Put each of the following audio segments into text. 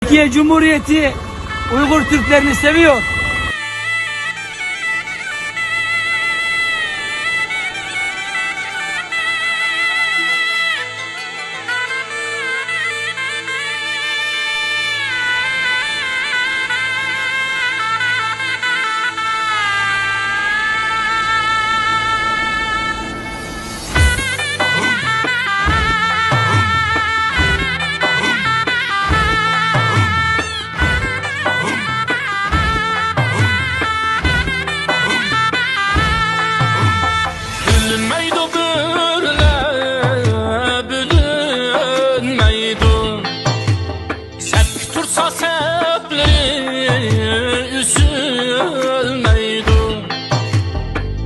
Türkiye Cumhuriyeti Uygur Türklerini seviyor.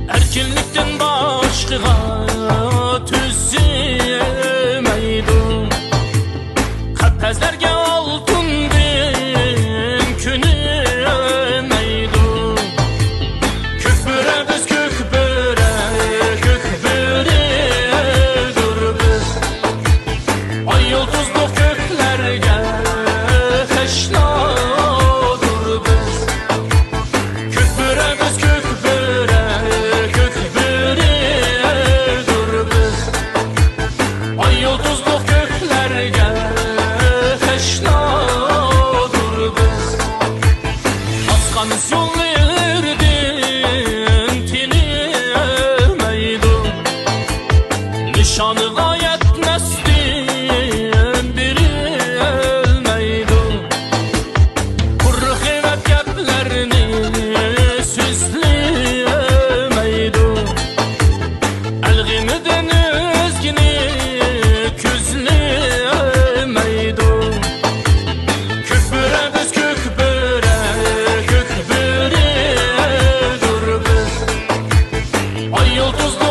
Erkinlikten başqa tüzemeydi. Qapazlarga oltin din künemeydi. Kökbüre biz kökbüre durbiz. Ay yıldızlı köklerge teşnadır biz. Kökbüre biz kökbüre durbiz. Ay yıldızlı köklerge teşnadır biz. Askanız yol verdin tinemeydi. Nişanı gayet nestin birilmeydi. Kurru kıymet geplerini süzlemeydi. Elgimiden özgini küzlemeydi. Kökbüre biz kökbüre durbiz. Ay yıldızlı